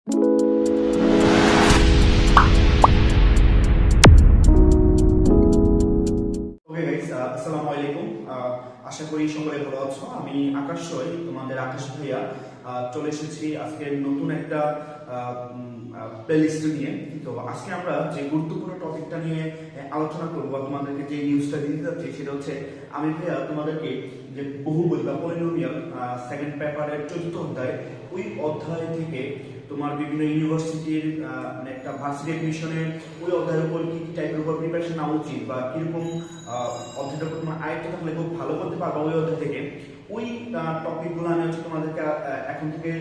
আসসালামু আলাইকুম। আশা করি সকলে ভালো আছো। আমি আকাশ রয়, তোমাদের আকাশ ভাইয়া। চলে এসেছি আজকে নতুন একটা প্লেলিস্ট নিয়ে। তো আজকে আমরা যে গুরুত্বপূর্ণ টপিকটা নিয়ে আলোচনা করবো বা তোমাদেরকে যে নিউজটা দিতে যাচ্ছি সেটা হচ্ছে, আমি ভাইয়া তোমাদেরকে যে বহুপদী বা পলিনোমিয়াল সেকেন্ড পেপারের ৪র্থ অধ্যায়, ওই অধ্যায় থেকে তোমার বিভিন্ন ইউনিভার্সিটির মানে একটা ভার্সিটি এডমিশনে ওই অধ্যায়ের উপর কি কি টাইপের উপর প্রিপারেশন নেওয়া উচিত বা কিরকম অধ্যায়টা তোমার আয়ত্ত থাকলে খুব ভালো করতে পারবা ওই অধ্যায় থেকে, ওই টপিকগুলো আমি হচ্ছে তোমাদেরকে এখন থেকে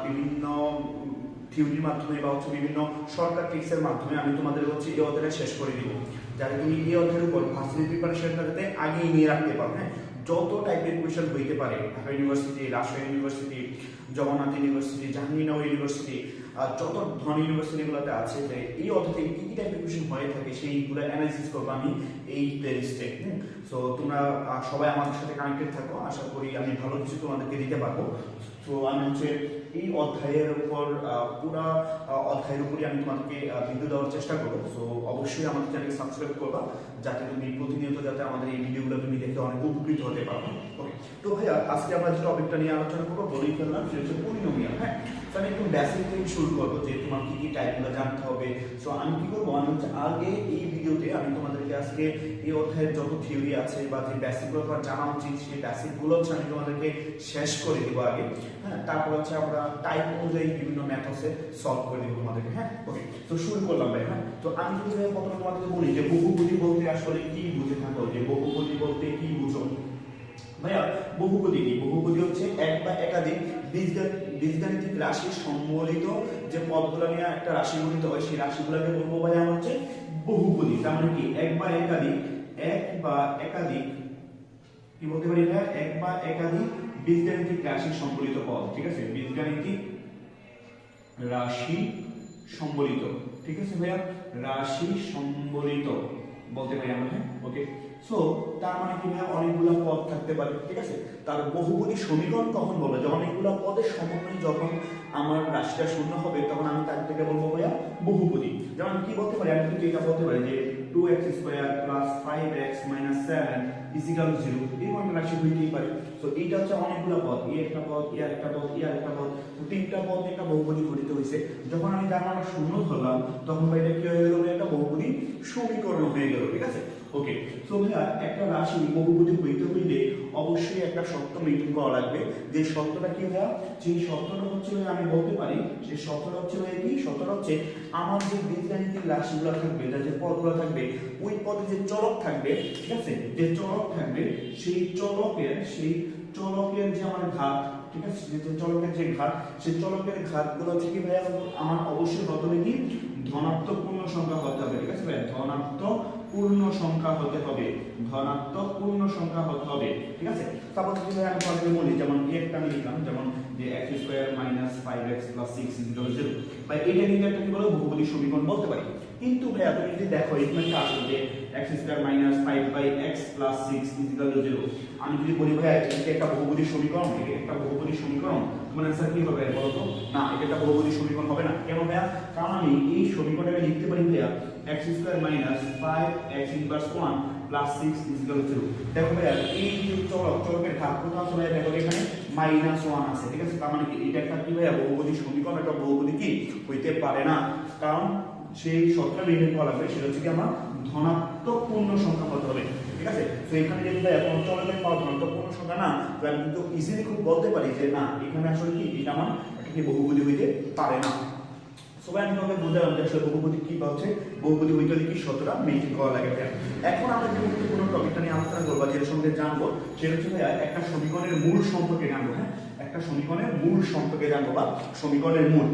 বিভিন্ন থিওরির মাধ্যমে বা হচ্ছে বিভিন্ন শর্টকাট ট্রিক্সের মাধ্যমে আমি তোমাদের হচ্ছে এই অধ্যায়টা শেষ করে দিব, যাতে তুমি এই অধ্যায়ের উপর ভার্সিটি প্রিপারেশনটা যাতে আগেই নিয়ে রাখতে পারো। হ্যাঁ, যত টাইপের কোয়েশ্চেন হইতে পারে, Dhaka university, Rajshahi university, Jagannath university, Jahangirnagar university, যত ধরনের ইউনিভার্সিটিগুলোতে আছে, যে এই অধ্যায়ে কি কি টাইপের কোয়েশ্চেন হয়ে থাকে সেইগুলো অ্যানালাইসিস করবো আমি এই প্লেলিস্টে। সো তোমরা সবাই আমাদের সাথে কানেক্টেড থাকো, আশা করি আমি ভালো কিছু তোমাদেরকে দিতে পারবো। তো আমি হচ্ছে এই অধ্যায়ের উপর পুরা অধ্যায়ের উপরই আমি তোমাদেরকে ভিডিও দেওয়ার চেষ্টা করবো। সো অবশ্যই আমাদের চ্যানেলকে সাবস্ক্রাইব করবা, যাতে তুমি প্রতিনিয়ত যাতে আমাদের এই ভিডিওগুলো তুমি দেখে অনেক উপকৃত হতে পারো। ওকে, তো ভাইয়া আজকে আমরা যে টপিকটা নিয়ে আলোচনা করবো বলেই ফেললাম, সেটা হচ্ছে পলিনোমিয়াল। হ্যাঁ, তো আমি একটু বেসিক থেকে শুরু করবো যে তোমার কি কি টাইপগুলো জানতে হবে। সো আমি কি করবো, আমি হচ্ছে আগে এই ভিডিওতে আমি তোমাদেরকে আজকে এই অধ্যায়ের যত থিওরি আছে বা যে বেসিকগুলো তোমার জানা উচিত, সেই বেসিকগুলো হচ্ছে আমি তোমাদেরকে শেষ করে দেবো আগে। হ্যাঁ, তারপর হচ্ছে আমরা টাইপ অনুযায়ী বিভিন্ন ম্যাথডসে সলভ করে দেবো তোমাদেরকে। হ্যাঁ, ওকে, তো শুরু করলাম ভাই। হ্যাঁ, তো আমি যদি প্রথমে তোমাদেরকে বলি যে বহুপদী বলতে আসলে কি বুঝে থাকো, যে বহুপদী বলতে কি বুঝো ভাইয়া? বহুপদী কি? বহুপদী হচ্ছে এক বা একাধিক বীজগাণিতিক রাশি সম্বলিত যে পদগুলো নিয়ে একটা রাশি গঠিত হয়, সেই রাশিগুলোকে বলবো ভাইয়া হচ্ছে বহুপদী। তার মানে কি এক বা একাধিক কি বলতে পারি ভাইয়া? এক বা একাধিক বীজগাণিতিক রাশি সম্বলিত পদ। ঠিক আছে, বীজগাণিতিক রাশি সম্বলিত। ঠিক আছে ভাইয়া, রাশি সম্বলিত বলতে পারি আমরা। হ্যাঁ, ওকে। সো তার মানে কি ভাইয়া? অনেকগুলো পদ থাকতে পারে। ঠিক আছে, তার বহুপদী সমীকরণ কখন বলবো? যখন অনেকগুলো পদের সমন্বয়ে যখন আমার রাশিটা শূন্য হবে, তখন আমি তার থেকে বলবো ভাইয়া বহুপদী। যেমন কি বলতে পারি? আমি কিন্তু এটা বলতে পারি যে 2x² + 5x - 7 = 0, এরকম একটা রাশি হইতেই পারে। তো এইটা হচ্ছে অনেকগুলো পদ, এই একটা পদ, এই আরেকটা পদ, এই আরেকটা পদ, তো তিনটা পদ একটা বহুপদী গঠিত হয়েছে। যখন আমি তার মানে শূন্য ধরলাম, তখন এটা কি হয়ে গেল? একটা বহুপদী সমীকরণ হয়ে গেল। ঠিক আছে, ওকে। সো ভাইয়া একটা রাশি বহুপদী হইতে হইলে অবশ্যই একটা শর্ত মেইনটেইন করা লাগবে। যে শর্তটা কি ভাইয়া? যে শর্তটা হচ্ছে আমি বলতে পারি, সেই শর্তটা হচ্ছে ভাইয়া কি? শর্তটা হচ্ছে আমার যে বীজগাণিতিক রাশিগুলো থাকবে, যে পদগুলো থাকবে, ওই পদে যে চলক থাকবে, ঠিক আছে, যে চলক থাকবে, সেই চলকের যে আমার ঘাত, ঠিক আছে, যে চলকের যে ঘাত, সেই চলকের ঘাতগুলো থেকে ভাইয়া আমার অবশ্যই প্রথমে কি ধনাত্মক পূর্ণ সংখ্যা হতে হবে। ঠিক আছে ভাই, ধনাত্মক পূর্ণ সংখ্যা হতে হবে, ধনাত্মক পূর্ণ সংখ্যা হতে হবে। ঠিক আছে, তারপর যদি আমি তোমাদের বলি, যেমন একটা আমি লিখলাম, যেমন যে x² - 5x + 6 = 0, ভাই এটা কিন্তু একটা কি বলে? বহুপদী সমীকরণ বলতে পারি। কিন্তু ভাইয়া তুমি যদি দেখো এখানে কি আছে যে x² - 5/x + 6 = 0, আমি যদি বলি ভাইয়া এটা একটা বহুপদী সমীকরণ, এটা একটা বহুপদী সমীকরণ, তোমার आंसर কি হবে বলো তো? না, এটা একটা বহুপদী সমীকরণ হবে না। কেন ভাইয়া? কারণ আমি এই সমীকরণটাকে লিখতে পারি ভাইয়া x² - 5x + 1 + 6 = 0। দেখো ভাইয়া এই যে চলকের ঘাত কোথাও আছে ভাইয়া? দেখো এখানে -1 আছে। ঠিক আছে, তার মানে কি এটা একটা কি ভাইয়া? বহুপদী সমীকরণ। একটা বহুপদী কি হইতে পারে না, কারণ সেই শর্তটা মেইনটেইন করা লাগবে। সেটা হচ্ছে কি আমার ধনাত্মক পূর্ণ সংখ্যা হতে হবে। ঠিক আছে, তো এখানে যদি ভাইয়া কোনো চলকের পাওয়া ধনাত্মক পূর্ণ সংখ্যা না, তাহলে আমি কিন্তু ইজিলি খুব বলতে পারি যে না, এখানে আসলে কি এটা আমার একটা কি বহুপদী হইতে পারে না। সবাই আমি তোমাকে বুঝালাম যে আসলে বহুপদী কি হচ্ছে, বহুপদী হইতে হলে কি শর্তটা মেইনটেইন করা লাগে। এখন আমরা যে গুরুত্বপূর্ণ টপিকটা নিয়ে আলোচনা করবো, যেটা সম্বন্ধে জানবো, সেটা হচ্ছে ভাইয়া একটা সমীকরণের মূল সম্পর্কে জানবো। হ্যাঁ, একটা সমীকরণের মূল সম্পর্কে জানবো বা সমীকরণের মূল।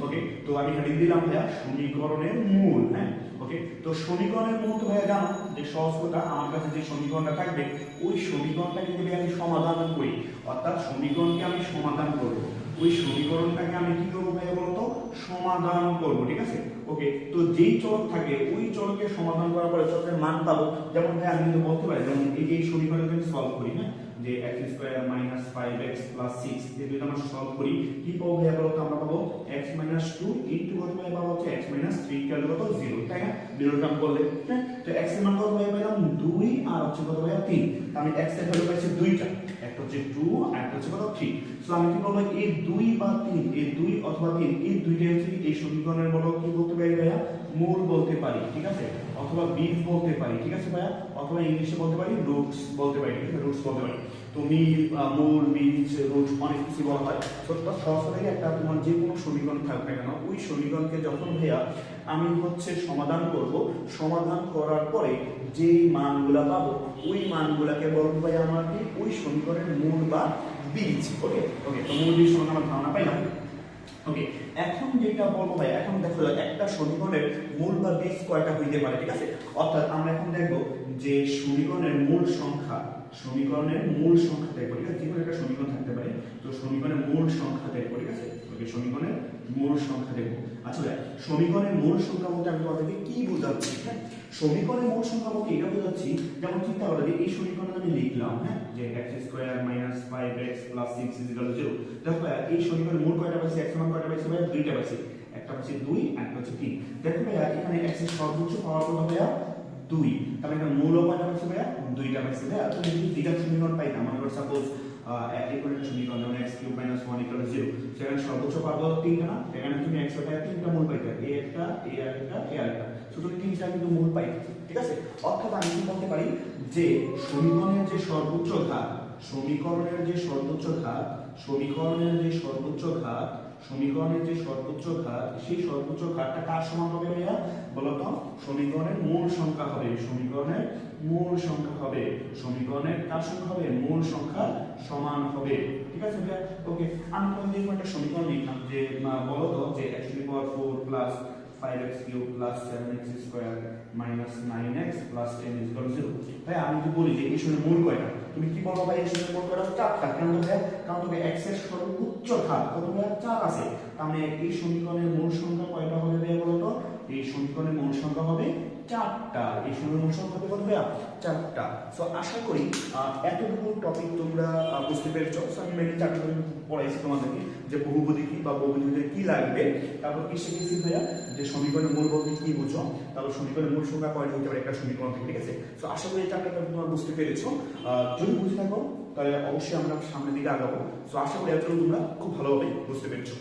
ওকে, তো আমি এখানে দিলাম ভাইয়া সমীকরণের মূল। হ্যাঁ, ওকে, তো সমীকরণের মূল তো ভাইয়া জানো যে সহজ কথা, আমার কাছে যে সমীকরণটা থাকবে, ওই সমীকরণটাকে যদি আমি সমাধান করি, অর্থাৎ সমীকরণকে আমি সমাধান করবো, ওই সমীকরণটাকে আমি কি করবো ভাইয়া বলতো? সমাধান করবো। ঠিক আছে, ওকে। তো যেই চলক থাকে ওই চলকে সমাধান করার পরে চলকের মান পাবো। যেমন ভাই আমি কিন্তু বলতে পারি, যেমন এই যে সমীকরণকে আমি সলভ করি, হ্যাঁ, যে যে x square minus 5x plus 6 এই দুটো আমরা সলভ করি কি পাবো ভাইয়া বলো তো? আমরা পাবো x মাইনাস 2 ইনটু কত ভাইয়া পাবো হচ্ছে x মাইনাস 3 ইকুয়াল কত 0, তাই না? বিলোর টার্ম করলে, হ্যাঁ। তো x এর মান কত ভাইয়া পেলাম 2 আর হচ্ছে কত ভাইয়া 3। আমি x এর ভ্যালু পাইছি দুইটা, একটা হচ্ছে 2 আর একটা হচ্ছে কত 3। সো আমি কি বলবো এই 2 বা 3, এই 2 অথবা 3 এই দুইটাই হচ্ছে এই সমীকরণের বলো কি বলতে পারি ভাইয়া? মূল বলতে পারি, ঠিক আছে? অথবা বীজ বলতে পারি, ঠিক আছে ভাইয়া? অথবা ইংলিশে বলতে পারি রুটস বলতে পারি, ঠিক আছে? রুটস বলতে পারি। তো মূল, বীজ, রুট অনেক কিছু বলা হয়। তো সরাসরি একটা তোমার যে কোনো সমীকরণ থাকবে কেন ওই সমীকরণকে যখন ভাইয়া আমি হচ্ছে সমাধান করব, সমাধান করার পরে যে মানগুলা পাবো ওই মানগুলাকে বলবো ভাইয়া আমার কি ওই সমীকরণের মূল বা বীজ। ওকে ওকে, তো মূল বীজ সম্বন্ধে আমরা ধারণা পাইলাম। ওকে, এখন যেটা বলবো ভাই, এখন দেখো একটা সমীকরণের মূল বা বীজ কয়টা হইতে পারে, ঠিক আছে? অর্থাৎ আমরা এখন দেখবো যে সমীকরণের মূল সংখ্যা, সমীকরণের মূল সংখ্যা দেখবো, ঠিক আছে? যে কোনো একটা সমীকরণ থাকতে পারে, তো সমীকরণের মূল সংখ্যা দেখবো, ঠিক আছে? ওকে, সমীকরণের মূল সংখ্যা দেখবো। আচ্ছা ভাই, সমীকরণের মূল সংখ্যা বলতে আমি তোমাদেরকে কি বোঝাচ্ছি? হ্যাঁ, সমীকরণের মূল সংখ্যা বলতে এটা বোঝাচ্ছি, যেমন চিন্তা করো যে এই সমীকরণ আমি লিখলাম, হ্যাঁ, যে x square minus 5x plus 6 0। দেখো ভাই এই সমীকরণের মূল কয়টা পাইছি? x এর মান কয়টা পাইছি ভাই? দুইটা পাইছি, একটা পাইছি 2 আর একটা হচ্ছে 3। দেখো ভাই এখানে x এর সর্বোচ্চ পাওয়ার কত ভাইয়া? 2। তাহলে এখানে মূল কয়টা পাইছি ভাইয়া? দুইটা পাইছি ভাইয়া। তুমি যদি দ্বিঘাত সমীকরণ পাইতাম, মনে করো সাপোজ এই কোন একটা সমীকরণ যেমন x কিউব মাইনাস 1 ইকুয়াল 0, সেখানে সর্বোচ্চ পাওয়ার কত? 3টা না? এখানে তুমি x এর তিনটা মূল পাইতে, a একটা, a আরেকটা, a আরেকটা, সুতরাং তিনটা কিন্তু মূল পাই, ঠিক আছে? অর্থাৎ আমি কি বলতে পারি যে সমীকরণের যে সর্বোচ্চ ঘাত, সমীকরণের যে সর্বোচ্চ ঘাত, সমীকরণের যে সর্বোচ্চ ঘাত, সমীকরণের যে সর্বোচ্চ ঘাত, সেই সর্বোচ্চ ঘাতটা কার সমান হবে ভাইয়া বলতো? সমীকরণের মূল সংখ্যা হবে, সমীকরণের মূল সংখ্যা হবে, সমীকরণের কার সংখ্যা হবে? মূল সংখ্যা সমান হবে, ঠিক আছে ভাইয়া? ওকে, আমি তোমাদের একটা সমীকরণ লিখলাম যে বলতো যে x to the power 4 plus 5x cube plus 7x square minus 9x plus 10 equal 0। ভাই আমি যদি বলি যে এই সময়ের মূল কয়টা, তুমি কি বলবো ভাই? এই সময়ের মূল কয়টা? 4টা। কেন ভাই? কারণ তুমি x এর সর্বোচ্চ ঘাত কত ভাই? 4 আছে। তার মানে এই সমীকরণের মূল সংখ্যা কয়টা হবে ভাই বলতো? এই সমীকরণের মূল সংখ্যা হবে 4টা। এই সমীকরণের মূল সংখ্যা হবে কত ভাই? 4টা। সো আশা করি এতটুকু টপিক তোমরা বুঝতে পেরেছো। সো আমি মেইনলি 4টা টপিক পড়াইছি তোমাদেরকে, যে বহুপদী কি বা বহুপদীতে কি লাগবে, তারপর কি শিখেছি ভাইয়া যে সমীকরণের মূল বলতে কি বুঝো, তারপর সমীকরণের মূল সংখ্যা কয়টা হতে পারে একটা সমীকরণ থেকে, ঠিক আছে? সো আশা করি এই 4টা টপিক তোমরা বুঝতে পেরেছো। যদি বুঝে থাকো তাহলে অবশ্যই আমরা সামনের দিকে আগাবো। সো আশা করি এতটুকু তোমরা খুব ভালোভাবে বুঝতে পেরেছো।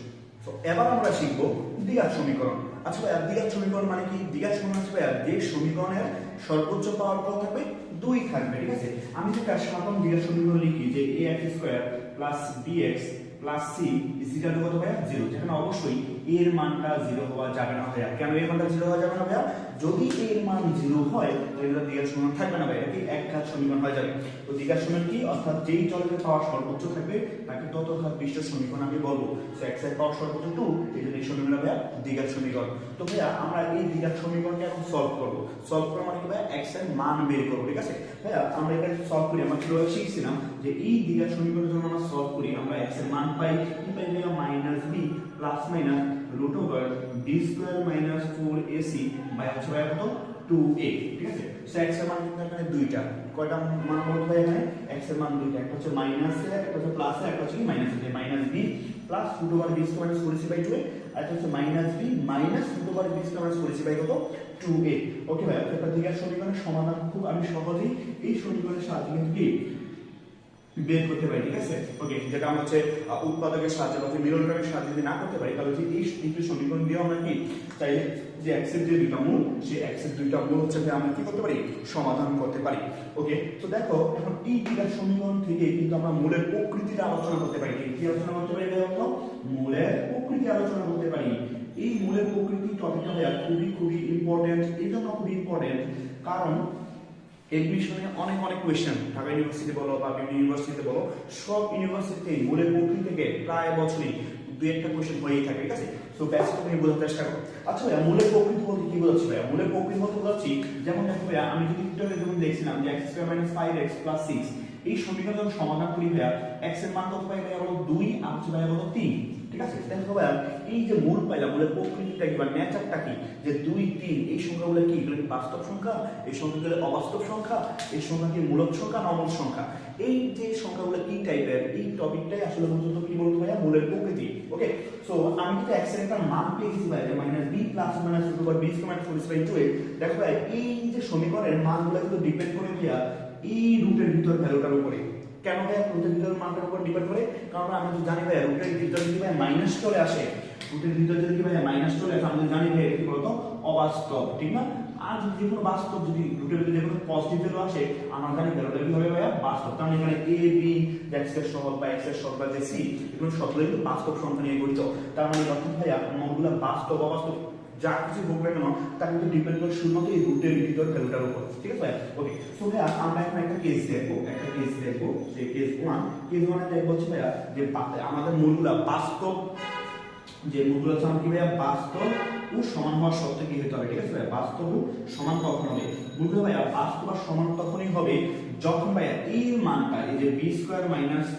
তো এবার আমরা শিখবো দ্বিঘাত সমীকরণ। আচ্ছা ভাইয়া দ্বিঘাত সমীকরণ মানে কি? দ্বিঘাত সমীকরণ হচ্ছে ভাইয়া যে সমীকরণের সর্বোচ্চ পাওয়ার কত থাকবে? 2 থাকবে, ঠিক আছে? আমি যদি সাধারণ দ্বিঘাত সমীকরণ লিখি যে ax square plus bx plus c is equal to কত ভাইয়া? 0, যেখানে অবশ্যই এর মানটা 0 হওয়া যাবে না ভাইয়া। কেন এর মানটা 0 হওয়া যাবে না ভাইয়া? যদি এর মান 0 হয় তাহলে এটা দ্বিঘাত সমীকরণ থাকবে না ভাইয়া, এটি একঘাত সমীকরণ হয়ে যাবে। তো দ্বিঘাত সমীকরণ কি? অর্থাৎ যেই চলকের পাওয়ার সর্বোচ্চ থাকবে তাকে তত ঘাত বিশিষ্ট সমীকরণ আমি বলবো। সো x এর পাওয়ার সর্বোচ্চ 2, এই জন্য এই সমীকরণ ভাইয়া দ্বিঘাত সমীকরণ। তো ভাইয়া আমরা এই দ্বিঘাত সমীকরণকে এখন সলভ করব। সলভ করা মানে কি ভাইয়া? x এর মান বের করব, ঠিক আছে ভাইয়া? আমরা এটা সলভ করি, আমরা কিভাবে শিখছিলাম যে এই দ্বিঘাত সমীকরণের জন্য আমরা সলভ করি, আমরা x এর মান পাই কি পাই ভাইয়া? Minus b plus minus root over b square minus 4ac by হচ্ছে ভাইয়া কত? 2a, ঠিক আছে? সো x এর মান কিন্তু এখানে দুইটা, কয়টা মান বলতে ভাই? এখানে x এর মান দুইটা, একটা হচ্ছে মাইনাস এ, একটা হচ্ছে প্লাস এ, একটা হচ্ছে minus a. Minus b plus root over b square minus 4ac by 2a, আর একটা হচ্ছে minus b minus root over b square minus 4ac by কত? 2a। ওকে ভাই, একটা দ্বিঘাত সমীকরণের সমাধান খুব আমি সহজেই এই সমীকরণের সাহায্যে কিন্তু কি বের করতে পারি, ঠিক আছে? ওকে, যেটা আমরা হচ্ছে উৎপাদকের সাহায্যে বা মিলনকারীর সাহায্যে যদি না করতে পারি তাহলে এই দুটো সমীকরণ দিয়ে আমরা কি চাইলে যে x এর যে দুইটা মূল, সেই x এর দুইটা মূল হচ্ছে যে আমরা কি করতে পারি? সমাধান করতে পারি। ওকে, তো দেখো এখন এই দ্বিঘাত সমীকরণ থেকে কিন্তু আমরা মূলের প্রকৃতির আলোচনা করতে পারি। কি আলোচনা করতে পারি দেখো? মূলের প্রকৃতি আলোচনা করতে পারি। এই মূলের প্রকৃতি টপিকটা খুবই খুবই ইম্পর্টেন্ট। এই জন্য খুবই ইম্পর্টেন্ট কারণ এই বিষয়ে অনেক কোয়েশ্চেন ঢাকা ইউনিভার্সিটি বলো বা বিভিন্ন ইউনিভার্সিটিতে বলো, সব ইউনিভার্সিটিতে মূলের প্রকৃতি থেকে প্রায় বছরই দুই একটা কোয়েশ্চেন হয়েই থাকে, ঠিক আছে? সো ব্যাসটা তুমি বোঝার চেষ্টা করো। আচ্ছা ভাইয়া মূলের প্রকৃতি বলতে কি বোঝাচ্ছি ভাইয়া? মূলের প্রকৃতি বলতে বোঝাচ্ছি যেমন দেখো ভাইয়া আমি যদি একটু আগে যেমন দেখছিলাম যে x square minus 5x plus 6 এই সমীকরণ যখন সমাধান করি ভাইয়া x এর মান কত পাই ভাইয়া বলো? 2 আর হচ্ছে ভাইয়া বলো 3। ঠিক আছে? দেখো ভাইয়া এই যে মূল পাইলাম, মূলের প্রকৃতিটা কি বা নেচারটা কি, যে 2 3 এই সংখ্যাগুলো কি, এগুলো কি বাস্তব সংখ্যা, এই সংখ্যাগুলো অবাস্তব সংখ্যা, এই সংখ্যা কি মূলদ সংখ্যা না অমূলদ সংখ্যা, এই যে সংখ্যাগুলো কি টাইপের, এই টপিকটাই আসলে মূলত কি বলতো ভাইয়া, মূলের প্রকৃতি। ওকে, সো আমি কিন্তু x এর একটা মান পেয়ে গেছি ভাইয়া, -b + b² - 4/2। দেখো ভাই এই যে সমীকরণের মানগুলো কিন্তু ডিপেন্ড করে ভাইয়া এই রুটের ভিতর ভ্যালুটার উপরে। কেন ভাইয়া রুটের ভিতর মানটার উপর ডিপেন্ড করে? কারণ আমরা তো জানি ভাইয়া রুটের ভিতর যদি ভাই মাইনাস চলে আসে, রুটের ভিতর যদি ভাইয়া মাইনাস চলে আসে, আমরা জানি ভাইয়া কি বলতো অবাস্তব, ঠিক না? আর যদি যে কোনো বাস্তব যদি রুটের ভিতরে যে কোনো পজিটিভ ভ্যালু আসে, আমরা জানি ভ্যালুটা কি হবে ভাইয়া বাস্তব। কারণ এখানে a b x এর সহগ বা x এর সহগ বা যে c এগুলো সবগুলো কিন্তু বাস্তব সংখ্যা নিয়ে গঠিত। তার মানে অর্থাৎ ভাইয়া মনগুলো বাস্তব অবাস্তব যা কিছু হোক না কেন তা কিন্তু ডিপেন্ড করে শুধুমাত্র এই রুটের ভিতর ভ্যালুটার উপর। ঠিক আছে ভাই? ওকে, সো ভাইয়া আমরা এখন একটা কেস দেখবো, সেই কেস 1। কেস 1 এ দেখবো হচ্ছে ভাইয়া যে আমাদের মূলগুলো বাস্তব, যে মূলগুলো হচ্ছে আমরা কি ভাইয়া বাস্তব ও সমান হওয়ার শর্তে কি হতে হবে। ঠিক আছে ভাইয়া? বাস্তব ও সমান কখন হবে? মূলগুলো ভাইয়া বাস্তব আর সমান তখনই হবে যখন ভাইয়া এই মানটা, এই যে b² -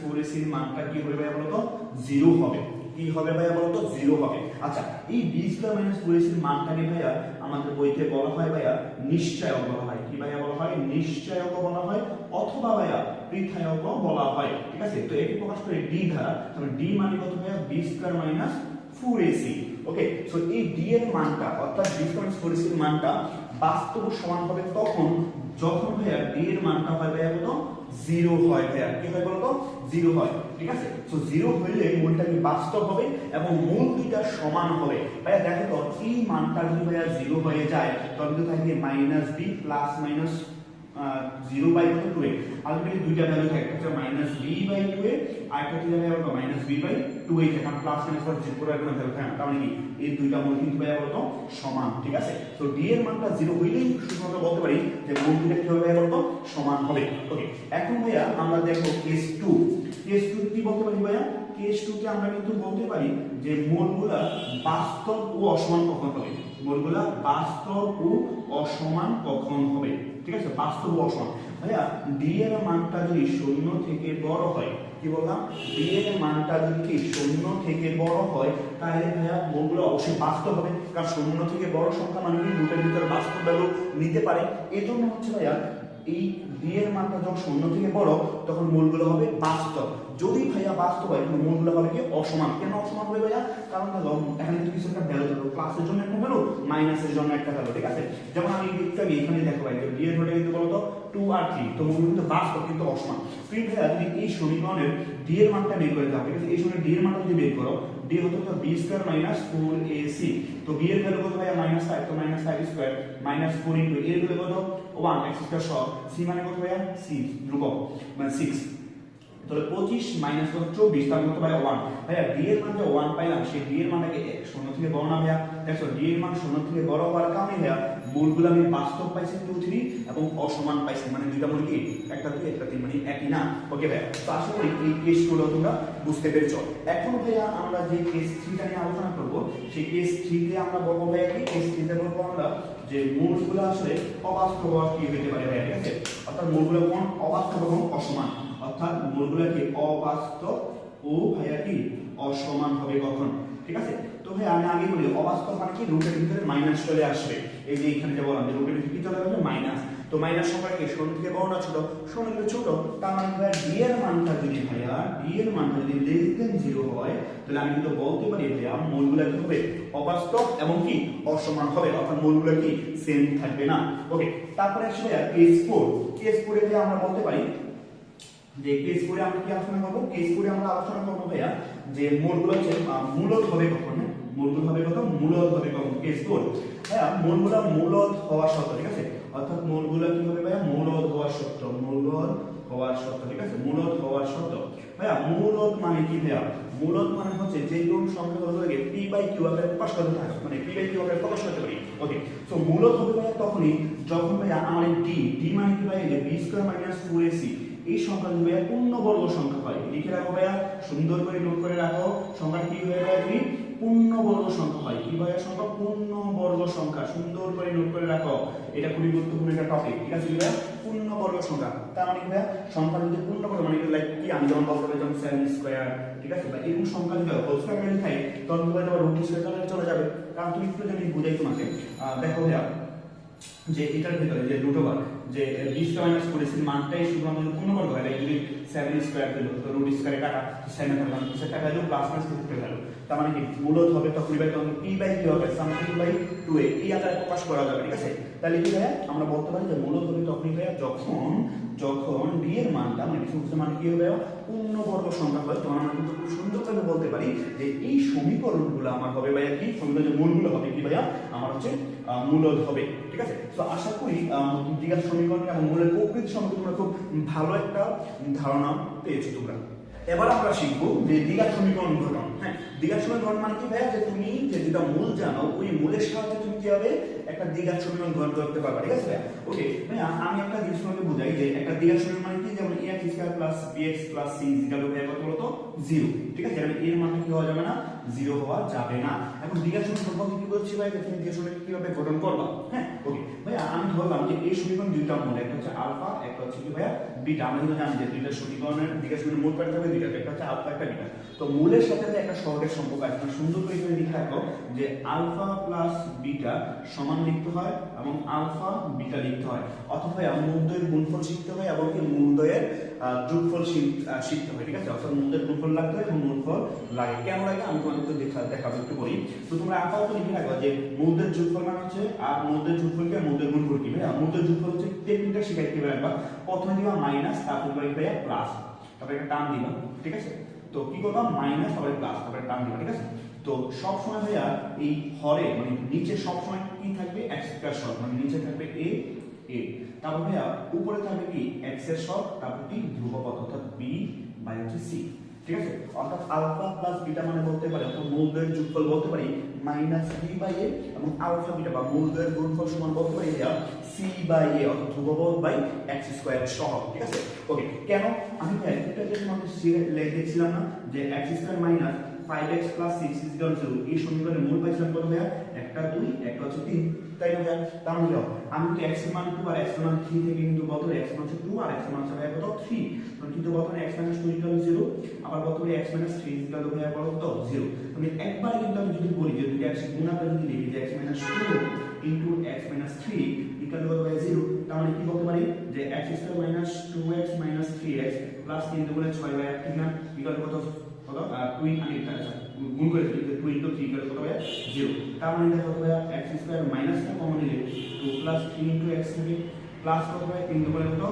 4ac এর মানটা কি হবে ভাইয়া বলতো 0 হবে। কি হবে ভাইয়া বলতো 0 হবে। আচ্ছা, এই b² - 4ac এর মানটাকে ভাইয়া আমাদের বইতে বলা হয় ভাইয়া নিশ্চয়ক বলা হয়। কি ভাইয়া বলা হয়? নিশ্চয়ক বলা হয় অথবা ভাইয়া পৃথায়ক বলা হয়। ঠিক আছে? তো এটি প্রকাশ করে d দ্বারা। তাহলে d মানে কত ভাইয়া b² - 4ac। ওকে, সো এই d এর মানটা অর্থাৎ b² - 4ac এর মানটা বাস্তব সমান হবে তখন যখন ভাইয়া d এর মানটা হয় ভাইয়া কত 0 হয় ভাইয়া। কি হয় বলতো 0 হয়। ঠিক আছে? সো 0 হইলে মূলটা কি বাস্তব হবে এবং মূল দুইটা সমান হবে। ভাইয়া দেখো তো এই মানটা যদি ভাইয়া 0 হয়ে যায় তবে তো থাকে -b ± 0/2a। আলটিমেটলি দুইটা ভ্যালু থাকে, একটা -b/2a আর একটা হচ্ছে ভাইয়া -b/2a থাকে। কারণ প্লাস মাইনাস পর যে পুরো একটা ভ্যালু থাকে, তার মানে কি এই দুইটা মূল কিন্তু ভাইয়া বলতো সমান। ঠিক আছে? তো d এর মানটা 0 হইলেই শুধুমাত্র বলতে পারি যে মূল দুইটা কি হবে ভাইয়া বলতো সমান হবে। ওকে, এখন ভাইয়া আমরা দেখো কেস 2। কেস 2 কি বলতে পারি ভাইয়া? কেস 2 কে আমরা কিন্তু বলতে পারি যে মূলগুলা বাস্তব ও অসমান কখন হবে। মূলগুলা বাস্তব ও অসমান কখন হবে। ঠিক আছে? বাস্তব ও অসমান। ভাইয়া d এর মানটা যদি 0 থেকে বড় হয়, কি বললাম, d এর মানটা যদি কি 0 থেকে বড় হয় তাহলে ভাইয়া মূলগুলো অবশ্যই বাস্তব হবে। কারণ 0 থেকে বড় সংখ্যা মানে কি রুটের ভিতর বাস্তব ভ্যালু নিতে পারে। এজন্য হচ্ছে ভাইয়া এই d এর মানটা যখন 0 থেকে বড় তখন মূলগুলো হবে বাস্তব। যদি ভাইয়া বাস্তব হয় কিন্তু মূলগুলো হবে কি অসমান। কেন অসমান হবে ভাইয়া? কারণ দেখো এখানে কিন্তু কিছু একটা ভ্যালু দেবো, প্লাসের জন্য একটা ভ্যালু, মাইনাসের জন্য একটা ভ্যালু। ঠিক আছে? যেমন আমি একটু আগে এখানে দেখো ভাই d এর ভ্যালু কিন্তু বলতো 2 আর 3, তো মূল কিন্তু বাস্তব কিন্তু অসমান। তুমি ভাইয়া যদি এই সমীকরণের d এর মানটা বের করে দাও, ঠিক আছে, এই সময় d এর মানটা যদি বের করো, d হতো তো b² - 4ac, তো b এর ভ্যালু কত ভাইয়া -5, তো -5² -4 * a এর ভ্যালু কত 1 x² সহ, c মানে কত ভাইয়া c ধ্রুবক মানে 6, তাহলে 25 - 24 তার মতো ভাইয়া 1। ভাইয়া d এর মান যে 1 পাইলাম সেই d এর মানটাকে 0 থেকে বড় না ভাইয়া? দেখো d এর মান 0 থেকে বড় হওয়ার কারণে ভাইয়া মূলগুলো আমি বাস্তব পাইছি 2 3 এবং অসমান পাইছি, মানে দুইটা মূল কি একটা 2 একটা 3 মানে একই না। ওকে ভাইয়া, তো আশা করি এই কেসগুলো তোমরা বুঝতে পেরেছো। এখন ভাইয়া আমরা যে কেস 3 টা নিয়ে আলোচনা করব, সেই কেস 3 তে আমরা বলবো ভাইয়া কি, কেস 3 তে বলবো আমরা যে মূলগুলো আসলে অবাস্তব কি হতে পারে ভাইয়া। ঠিক আছে? অর্থাৎ মূলগুলো কোন অবাস্তব এবং অসমান, অর্থাৎ মূলগুলো কি অবাস্তব ও ভাইয়া কি অসমান হবে কখন। ঠিক আছে? তো ভাই আমি আগে বলি অবাস্তব মানে কি রুটের ভিতরে মাইনাস চলে আসবে। এই যে এখানে যে বললাম যে রুটের ভিতরে কি চলে আসবে মাইনাস, তো মাইনাস সংখ্যা কি 0 থেকে বড় না ছোট? 0 থেকে ছোট। তার মানে ভাইয়া d এর মানটা যদি ভাইয়া d এর মানটা যদি লেস দেন 0 হয় তাহলে আমি কিন্তু বলতে পারি ভাইয়া মূলগুলো কি হবে অবাস্তব এবং কি অসমান হবে, অর্থাৎ মূলগুলো কি সেম থাকবে না। ওকে, তারপরে আসলে ভাইয়া কেস 4। কেস 4 এ ভাইয়া আমরা বলতে পারি যে কেস 4 এ আমরা কি আলোচনা করব, কেস 4 এ আমরা আলোচনা করব ভাইয়া যে মূলগুলো হচ্ছে মূলদ হবে কখন। মূলগুলো হবে কত? মূলদ হবে কখন? কেস 4 ভাইয়া মূলগুলো মূলদ হওয়া সত্ত্বেও। ঠিক আছে? অর্থাৎ মূলগুলো কি হবে ভাইয়া মূলদ হওয়া সত্ত্বেও, মূলদ হওয়ার সত্ত্বেও। ঠিক আছে? মূলদ হওয়ার সত্ত্বেও ভাইয়া মূলদ মানে কি ভাইয়া? মূলদ মানে হচ্ছে যে কোন সংখ্যাগুলোকে p/q আকারে প্রকাশ করতে থাকে, মানে p/q আকারে প্রকাশ করতে পারি। ওকে, সো মূলদ হবে ভাইয়া তখনই যখন ভাইয়া আমার d মানে কি ভাইয়া b² - 4ac এই সংখ্যা যদি ভাইয়া পূর্ণবর্গ সংখ্যা হয়। লিখে রাখো ভাইয়া, সুন্দর করে নোট করে রাখো, সংখ্যা কি হয়ে যায় তুমি পূর্ণবর্গ সংখ্যা হয়। কি ভাইয়া সংখ্যা? পূর্ণবর্গ সংখ্যা। সুন্দর করে নোট করে রাখো, এটা খুবই গুরুত্বপূর্ণ একটা টপিক, ঠিক আছে ভাইয়া? পূর্ণবর্গ সংখ্যা তার মানে কি ভাইয়া? সংখ্যা যদি পূর্ণবর্গ মানে লাইক কি আমি যেমন বলতে পারি যেমন 7 স্কয়ার, ঠিক আছে? বা এরকম সংখ্যা যদি হোল স্কয়ার মেনে খাই তখন কি ভাইয়া রুট স্কয়ার চলে যাবে। কারণ তুমি একটু যদি বুঝাই তোমাকে, দেখো ভাইয়া যে এটার ভিতরে যে রুট ওভার যে বি স্কয়ার মাইনাস 4ac মানটাই শুধুমাত্র যদি পূর্ণবর্গ হয়, লাইক যদি 7 স্কয়ার দিল তো রুট স্কয়ারে কাটা 7 এর মান সেটা কাটা প্লাস মাইনাস করতে গেল, তার মানে কি মূলত হবে তখন বাই তখন p বাই কি হবে সামথিং বাই 2a এই আকারে প্রকাশ করা যাবে, ঠিক আছে? তাহলে কি ভাইয়া আমরা বলতে পারি যে মূলত হবে তখন ভাইয়া যখন যখন b এর মানটা মানে ডিফারেন্সের মান কি হবে পূর্ণবর্গ সংখ্যা হয়, তখন আমরা কিন্তু খুব সুন্দরভাবে বলতে পারি যে এই সমীকরণগুলো আমার হবে ভাইয়া কি সমীকরণের মূলগুলো হবে কি ভাইয়া আমার হচ্ছে মূলদ হবে, ঠিক আছে? তো আশা করি দ্বিঘাত সমীকরণ এবং মূলের প্রকৃতি সম্পর্কে তোমরা খুব ভালো একটা ধারণা পেয়েছো তোমরা। এবার আমরা শিখবো যে দ্বিঘাত সমীকরণ গঠন। হ্যাঁ, দ্বিঘাত সমীকরণ মানে কি ভাইয়া? যে তুমি যে যেটা মূল জানো ওই মূলের সাহায্যে তুমি কি হবে একটা দ্বিঘাত সমীকরণ গঠন করতে পারবে, ঠিক আছে ভাইয়া? ওকে ভাইয়া, আমি একটা জিনিস তোমাকে বুঝাই যে একটা দ্বিঘাত সমীকরণ মানে কি, যেমন ax square plus bx plus c equal to কত বলতো 0, ঠিক আছে? এখানে এর মানটা কি হওয়া যাবে না, 0 হওয়া যাবে না। এখন দ্বিঘাত সমীকরণ বলতে কি বলছি ভাই? তুমি দ্বিঘাত সমীকরণ কিভাবে গঠন করবা? হ্যাঁ, ওকে ভাইয়া, আমি ধরলাম যে এই সমীকরণ দুইটা মূল, একটা হচ্ছে আলফা একটা হচ্ছে কি ভাইয়া বিটা। আমরা কিন্তু জানি যে দুইটা সমীকরণের দ্বিঘাত সমীকরণ মূল পার্থক্য হবে দুইটা, একটা হচ্ছে আলফা একটা বিটা। তো মূলের সাথে একটা সহগের সম্পর্ক আছে, সুন্দর করে এখানে লিখে রাখো যে আলফা প্লাস বিটা সমান লিখতে হয় এবং আলফা বিটা লিখতে হয়, অথবা মূলদ্বয়ের গুণফল শিখতে হয় এবং কি মূলদ্বয়ের যোগফল শিখতে হয়, ঠিক আছে? অর্থাৎ মূলদ্বয়ের গুণফল লাগতে হয় এবং মূলফল লাগে। কেন লাগে আমি তোমাদের দেখাবো একটু বলি। তো তোমরা আপাতত লিখে রাখো যে মূলদ্বয়ের যোগফল মানে হচ্ছে আর মূলদ্বয়ের যোগফলকে মূলদ্বয়ের গুণফল কি ভাই? মূলদ্বয়ের যোগফল হচ্ছে টেকনিকটা শিখাই কিভাবে রাখবা। প্রথমে দিবা মাইনাস, তারপর দিবা প্লাস, তারপরে একটা টার্ম দিবা, ঠিক আছে? তো কি করবা মাইনাস তারপরে প্লাস তারপরে টার্ম দিবা, ঠিক আছে? তো সব সময় ভাইয়া এই হরে মানে নিচে সব সময় কি থাকবে x এর সব, মানে নিচে থাকবে a a, তারপর ভাইয়া উপরে থাকবে কি x এর সব, তারপর কি ধ্রুবপদ অর্থাৎ b বাই হচ্ছে c, ঠিক আছে? অর্থাৎ আলফা প্লাস বিটা মানে বলতে পারি অর্থাৎ মূলদ্বয়ের যোগফল বলতে পারি মাইনাস b বাই a এবং আলফা বিটা বা মূলদ্বয়ের গুণফল সমান বলতে পারি ভাইয়া c বাই a অর্থাৎ ধ্রুবপদ বাই x স্কয়ার সহ, ঠিক আছে? ওকে, কেন আমি এটা যে তোমাদের লিখেছিলাম না যে x square minus 5x plus 6 is equal to 0 এই সমীকরণের মূল পাইছিলাম কত ভাইয়া? একটা 2 একটা হচ্ছে 3, তাই না ভাইয়া? তার মানে আমি তো x এর মান 2 আর x এর মান 3 থেকে কিন্তু কত x এর মান হচ্ছে 2 আর x এর মান হচ্ছে ভাইয়া কত 3, মানে কিন্তু কত x - 2 equal to 0 আবার কত x - 3 equal to ভাইয়া কত 0। আমি একবার কিন্তু আমি যদি বলি যে দুটো x গুণ করে যদি লিখি যে x - 2 into x - 3 equal to 0, তার মানে কি বলতে পারি যে x square minus 2x minus 3x plus 3 দুগুণে 6 ভাইয়া, ঠিক না? equal to কত 2 আমি এটা গুণ করে দিই 2 into 3 করে কত ভাইয়া 0। তার মানে দেখো ভাইয়া x স্কয়ার মাইনাস টা কমন নিলে 2 প্লাস 3 into x থেকে প্লাস কত ভাইয়া 3 দুগুণে কত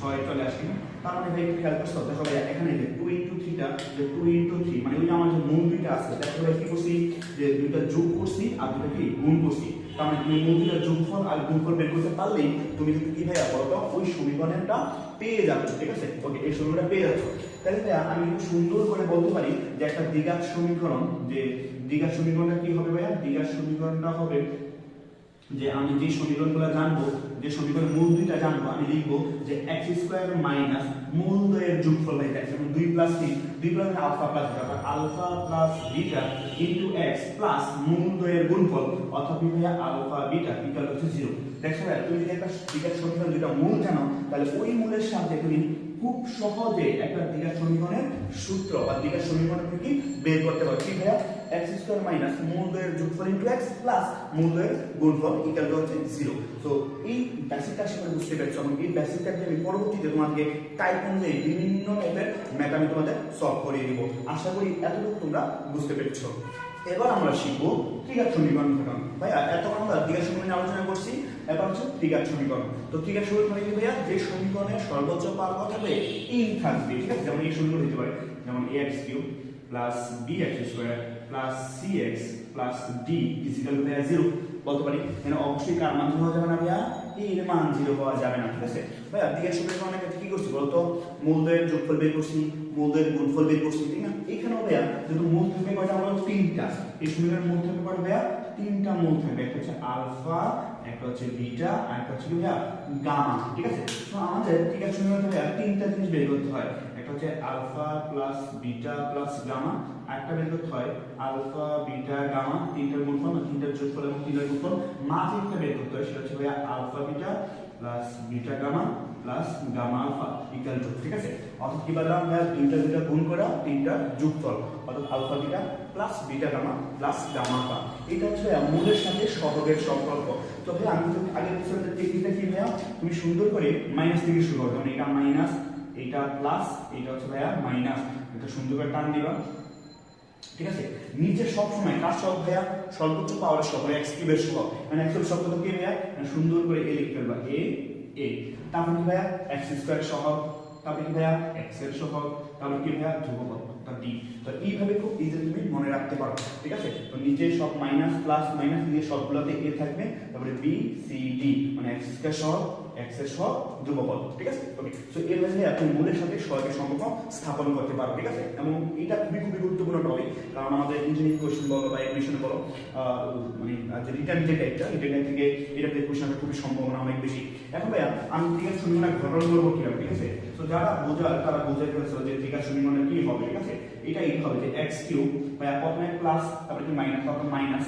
6 চলে আসে না? তার মানে ভাই খেয়াল করছো দেখো ভাইয়া এখানে যে 2 into 3 টা যে 2 into 3 মানে ওই যে আমার যে মূল দুইটা আছে দেখো ভাই কি করছি যে দুইটা যোগ করছি আর দুইটা কি গুণ করছি, তার মানে তুমি মূল দুইটা যোগফল আর গুণফল বের করতে পারলেই তুমি কিন্তু কি ভাইয়া বলতো ওই সমীকরণটা পেয়ে যাচ্ছ, ঠিক আছে? ওকে, এই সমীকরণটা পেয়ে যাচ্ছ। তাহলে আমি কিন্তু সুন্দর করে বলতে পারি যে একটা দ্বিঘাত সমীকরণ, যে দ্বিঘাত সমীকরণটা কি হবে ভাইয়া? দ্বিঘাত সমীকরণটা হবে যে আমি যে সমীকরণগুলো জানবো, যে সমীকরণের মূল দুইটা জানবো, আমি লিখবো যে x স্কয়ার মাইনাস মূলদ্বয়ের যোগফল বাই x, যেমন 2 plus 3 2 plus alpha plus beta alpha plus beta into x plus মূলদ্বয়ের গুণফল অর্থাৎ ভাইয়া আলফা বিটা ইকুয়াল টু 0। দেখো ভাই তুমি যদি একটা দ্বিঘাত সমীকরণ দুইটা মূল জানো তাহলে ওই মূলের সাথে তুমি খুব সহজে একটা দ্বিঘাত সমীকরণের সূত্র বা দ্বিঘাত সমীকরণ থেকে বের করতে পারো। কি ভাইয়া? x স্কয়ার মাইনাস মূলদ্বয়ের যোগফল ইনটু x প্লাস মূলদ্বয়ের গুণফল ইকুয়াল টু হচ্ছে 0। তো এই বেসিকটা আশা করি বুঝতে পেরেছো এবং এই বেসিকটা আমি পরবর্তীতে তোমাকে টাইপ অনুযায়ী বিভিন্ন টাইপের ম্যাথ আমি তোমাদের সলভ করিয়ে দিব। আশা করি এতটুকু তোমরা বুঝতে পেরেছো। এবার আমরা শিখবো ত্রিঘাত সমীকরণ গঠন। ভাইয়া এতক্ষণ আমরা দ্বিঘাত সমীকরণ আলোচনা করছি, এবার হচ্ছে ত্রিঘাত সমীকরণ। তো ত্রিঘাত সমীকরণ মানে কি ভাইয়া? যে সমীকরণের সর্বোচ্চ পাওয়ার কথা হবে তিন থাকবে, ঠিক আছে? যেমন এই সমীকরণ হতে পারে যেমন ax³ plus bx² plus cx plus d equal to 0 বলতে পারি। মানে অবশ্যই কার মান 0 হওয়া যাবে না ভাইয়া? এর মান 0 হওয়া যাবে না, ঠিক আছে ভাইয়া? দ্বিঘাত সমীকরণের ক্ষেত্রে কি করছি বলতো? মূলদ্বয়ের যোগফল বের করছি, মূলদ্বয়ের গুণফল বের করছি, ঠিক না? এখানেও ভাইয়া যেহেতু মূল থাকবে কয়টা? আমরা তিনটা। এই সমীকরণের মূল থাকবে কয়টা ভাইয়া? তিনটা মূল থাকবে, একটা হচ্ছে আলফা, একটা হচ্ছে বিটা আর একটা হচ্ছে ভাইয়া গামা, ঠিক আছে? তো আমাদের ত্রিঘাত সমীকরণ ভাইয়া তিনটা জিনিস বের করতে হয়, একটা হচ্ছে alpha plus beta plus gamma, একটা বের করতে হয় আলফা বিটা গামা, তিনটার গুণফল, তিনটার যোগফল এবং তিনটার গুণফল, মাঝে একটা বের করতে হয়, সেটা হচ্ছে ভাইয়া alpha beta plus beta gamma plus gamma alpha equal to, ঠিক আছে। অর্থাৎ কি বললাম ভাইয়া, দুইটা গুণ করা তিনটার যোগফল, অর্থাৎ alpha beta plus beta gamma plus gamma alpha. এটা হচ্ছে মূলের সাথে সহগের সম্পর্ক। তো ভাই আমি তো আগে বুঝতে টেকনিকটা কি ভাইয়া, তুমি সুন্দর করে মাইনাস থেকে শুরু করো, কারণ এটা মাইনাস, এটা প্লাস, এটা হচ্ছে ভাইয়া মাইনাস, এটা সুন্দর করে টান দিবা, ঠিক আছে। নিচে সব সময় কার সহগ ভাইয়া, সর্বোচ্চ পাওয়ারের সহগ, এক্স কিউবের সহগ, মানে এক্স এর সহগ কত কি ভাইয়া, সুন্দর করে এ লিখে ফেলবা, এ এ, তারপর কি ভাইয়া এক্স স্কয়ার সহগ, তারপর কি ভাইয়া এক্স এর সহগ, তারপর কি ভাইয়া ধ্রুবপদ ডি। তো এইভাবে খুব ইজিলি তুমি মনে রাখতে পারো, ঠিক আছে। তো নিচে সব মাইনাস প্লাস মাইনাস দিয়ে সবগুলোতে এ থাকবে, তারপরে বি সি ডি মানে এক্স স্কয়ার সহগ, এক্স এর সহগ, ধ্রুবপদ, ঠিক আছে। ওকে, সো এর মাধ্যমে আপনি মূলের সাথে সহগের সম্পর্ক স্থাপন করতে পারো, ঠিক আছে। এবং এটা খুবই গুরুত্বপূর্ণ টপিক, কারণ আমাদের ইঞ্জিনিয়ারিং কোশ্চেন বলো বা এডমিশন বলো, মানে যে রিটার্ন যে টাইপটা, রিটার্ন থেকে এটা কোশ্চেন আসার খুবই সম্ভাবনা অনেক বেশি। এখন ভাইয়া আমি ত্রিঘাত সমীকরণের ঘটনা করবো কিভাবে, ঠিক আছে। তো যারা বোঝার তারা বুঝে ফেলেছিল যে ত্রিঘাত সমীকরণে কি হবে, ঠিক আছে। এটা এই হবে যে এক্স কিউব ভাইয়া প্রথমে প্লাস, তারপরে কি মাইনাস, তারপর মাইনাস,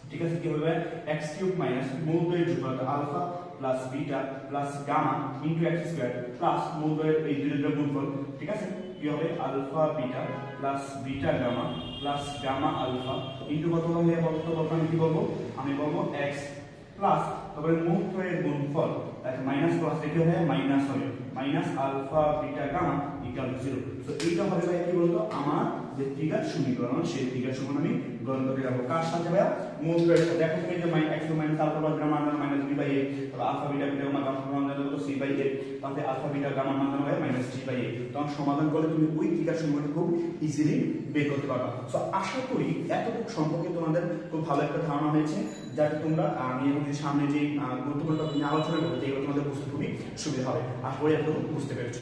ঠিক আছে। কি হবে এক্স কিউব মাইনাস মূলদ্বয়ের যোগফল alpha plus beta plus gamma into x square plus মূলদ্বয়ের এই দুইটার গুণফল, ঠিক আছে। কি হবে alpha beta plus beta gamma plus gamma alpha into কত হবে বলতো, আমি কি বলবো, আমি বলবো এক্স প্লাস, তারপরে মূলদ্বয়ের গুণফল মাইনাস প্লাস কি হবে মাইনাস হবে, minus alpha beta gamma equal to 0। So এইটা হবে ভাই কি বলতো, আমার যে ত্রিঘাত সমীকরণ, সেই ত্রিঘাত সমীকরণ আমি গণনা করে রাখবো কার সাথে ভাইয়া, মূলদ্বয়ের সাথে। দেখো তুমি যে x minus alpha plus gamma minus b by a, তারপর alpha beta beta gamma gamma মান জানো তো c বাই a, তাহলে আলফা বিটা গামা মান জানো হয় মাইনাস g বাই a। তখন সমাধান করলে তুমি ওই ত্রিঘাত সমীকরণ খুব ইজিলি বের করতে পারবা। সো আশা করি এতটুকু সম্পর্কে তোমাদের খুব ভালো একটা ধারণা হয়েছে, যাতে তোমরা আমি এখন যে সামনে যে গুরুত্বপূর্ণ টপিক নিয়ে আলোচনা করবো, যেগুলো তোমাদের বুঝতে খুবই সুবিধা হবে। আশা করি এতটুকু বুঝতে পেরেছো।